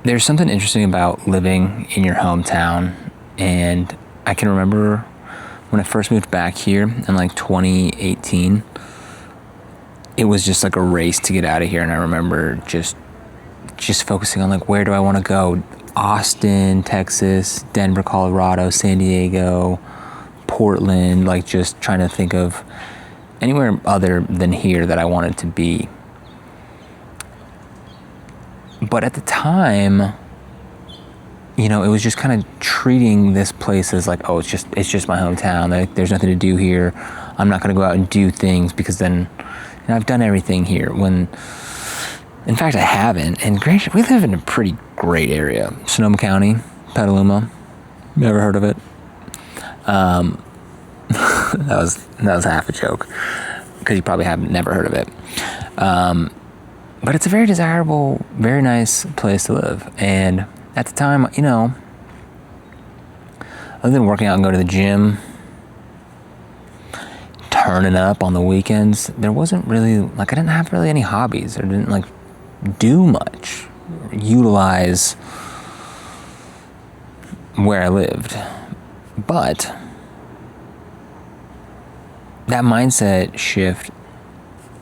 There's something interesting about living in your hometown, and I can remember when I first moved back here in like 2018, it was just like a race to get out of here. And I remember just focusing on like, where do I want to go? Austin, Texas, Denver, Colorado, San Diego, Portland, like just trying to think of anywhere other than here that I wanted to be. But at the time, you know, it was just kind of treating this place as like, oh, it's just my hometown. Like, there's nothing to do here. I'm not going to go out and do things because then, you know, I've done everything here. When, in fact, I haven't. And granted, we live in a pretty great area. Sonoma County, Petaluma. Never heard of it. That was half a joke because you probably have never heard of it. But it's a very desirable, very nice place to live. And at the time, you know, other than working out and go to the gym, turning up on the weekends, there wasn't really, like, I didn't have really any hobbies. I didn't, like, do much, utilize where I lived. But that mindset shift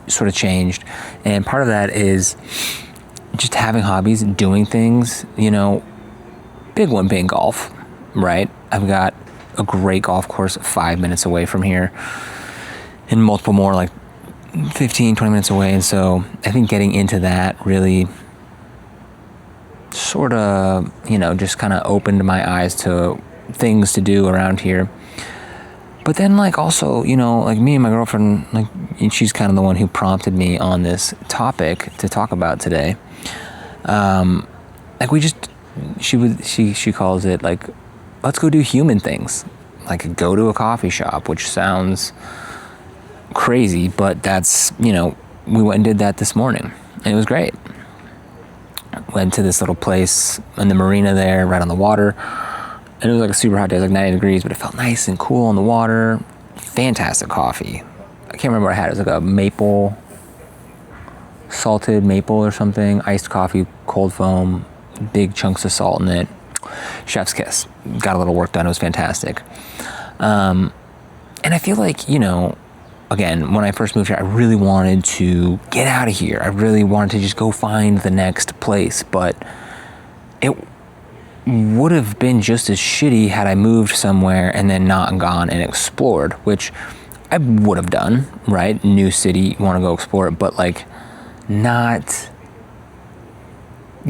sort of changed, and part of that is just having hobbies, doing things, you know, big one being golf, right? I've got a great golf course 5 minutes away from here and multiple more like 15, 20 minutes away. And so I think getting into that really sort of, you know, just kind of opened my eyes to things to do around here. But then, like, also, you know, like me and my girlfriend, like, she's kind of the one who prompted me on this topic to talk about today. Like, she calls it, like, let's go do human things. Like, go to a coffee shop, which sounds crazy, but that's, you know, we went and did that this morning, and it was great. Went to this little place in the marina there, right on the water. And it was like a super hot day, it was like 90 degrees, but it felt nice and cool on the water. Fantastic coffee. I can't remember what I had. It was like a maple, salted maple or something, iced coffee, cold foam, big chunks of salt in it. Chef's kiss. Got a little work done. It was fantastic. And I feel like, you know, again, when I first moved here, I really wanted to get out of here. I really wanted to just go find the next place, but it would have been just as shitty had I moved somewhere and then not gone and explored, which I would have done, right? New city, want to go explore it, but like not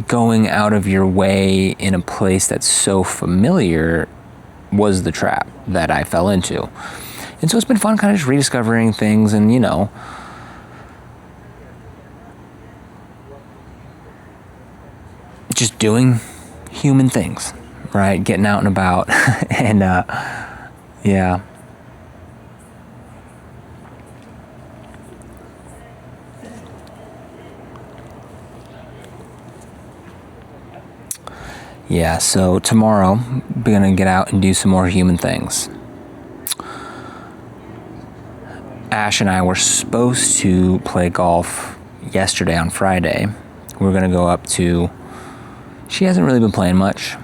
going out of your way in a place that's so familiar was the trap that I fell into. And so it's been fun kind of just rediscovering things and, you know, just doing human things, right? Getting out and about. And yeah. Yeah, so tomorrow we're gonna get out and do some more human things. Ash and I were supposed to play golf yesterday on Friday. We're gonna go up to, she hasn't really been playing much,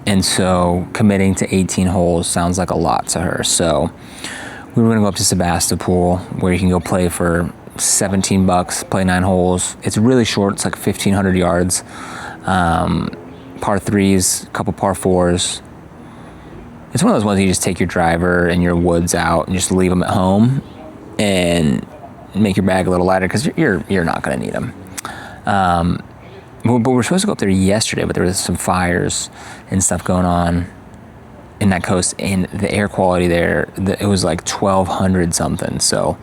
and so committing to 18 holes sounds like a lot to her. So we were gonna go up to Sebastopol, where you can go play for $17, play 9 holes. It's really short, it's like 1,500 yards. Par threes, a couple par fours. It's one of those ones you just take your driver and your woods out and just leave them at home and make your bag a little lighter because you're not going to need them. But we're supposed to go up there yesterday, but there was some fires and stuff going on in that coast, and the air quality there, it was like 1,200 something. So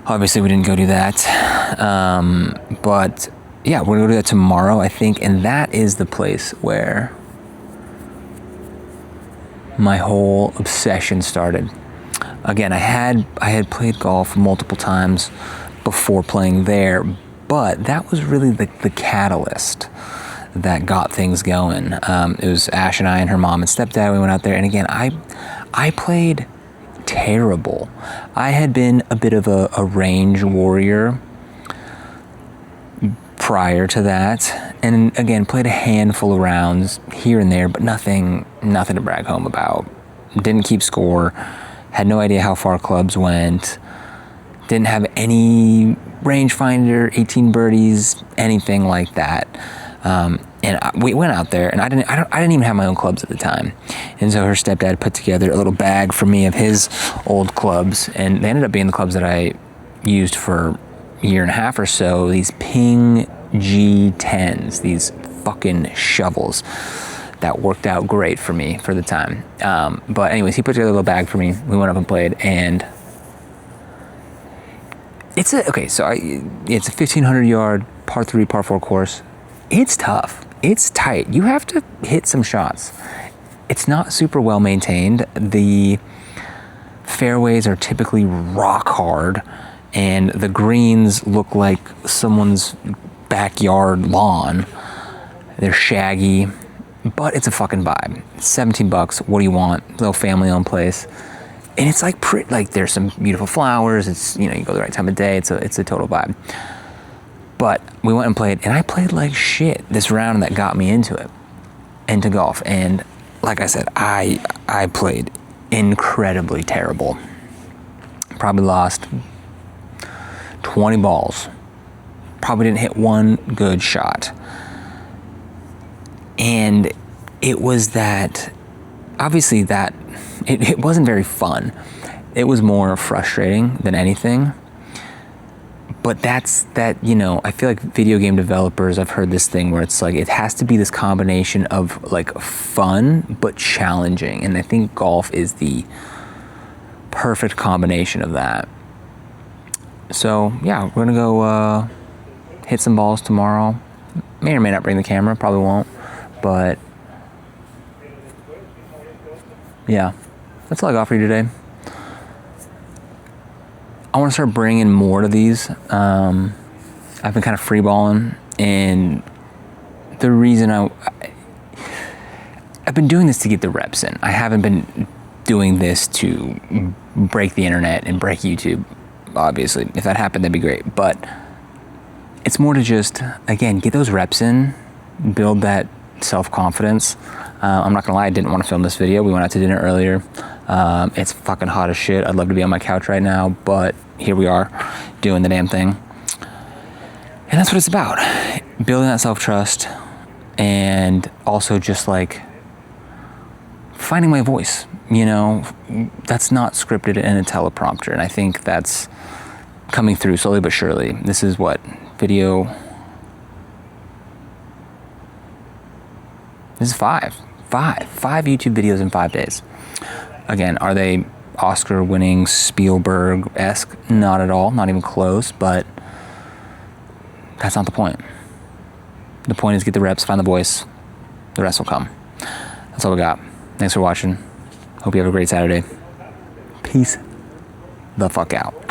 obviously we didn't go do that. But yeah, we're gonna go do that tomorrow, I think, and that is the place where my whole obsession started. Again, I had played golf multiple times before playing there, but that was really the catalyst that got things going. It was Ash and I and her mom and stepdad. We went out there, and again, I played terrible. I had been a bit of a range warrior prior to that, And again, played a handful of rounds here and there, but nothing to brag home about. Didn't keep score, had no idea how far clubs went, didn't have any rangefinder, 18 birdies, anything like that. We went out there, and I didn't even have my own clubs at the time. And so her stepdad put together a little bag for me of his old clubs, and they ended up being the clubs that I used for a year and a half or so. These Ping G10s, these fucking shovels that worked out great for me for the time. But anyways, he put together a little bag for me. We went up and played, and it's a 1,500 yard par 3, par 4 course. It's tough. It's tight. You have to hit some shots. It's not super well maintained. The fairways are typically rock hard, and the greens look like someone's backyard lawn. They're shaggy, but it's a fucking vibe. It's $17. What do you want? Little family-owned place. And it's like there's some beautiful flowers. It's, you go the right time of day. It's a total vibe. But we went and played, and I played like shit this round that got me into golf. And like I said, I played incredibly terrible. Probably lost 20 balls. Probably didn't hit one good shot. And it was that, obviously that, it wasn't very fun. It was more frustrating than anything. But I feel like video game developers, I've heard this thing where it's like, it has to be this combination of like fun, but challenging. And I think golf is the perfect combination of that. So yeah, we're gonna go hit some balls tomorrow. May or may not bring the camera, probably won't. But yeah, that's all I got for you today. I want to start bringing more to these. I've been kind of freeballing, and the reason I've been doing this to get the reps in. I haven't been doing this to break the internet and break YouTube. Obviously, if that happened, that'd be great. But it's more to just, again, get those reps in, build that self-confidence. I'm not gonna lie, I didn't want to film this video. We went out to dinner earlier. It's fucking hot as shit. I'd love to be on my couch right now, but here we are doing the damn thing. And that's what it's about. Building that self-trust, and also just like finding my voice. That's not scripted in a teleprompter, and I think that's coming through slowly but surely. This is what video. This is five YouTube videos in 5 days. Again, are they Oscar-winning, Spielberg-esque? Not at all, not even close, but that's not the point. The point is get the reps, find the voice, the rest will come. That's all we got. Thanks for watching. Hope you have a great Saturday. Peace the fuck out.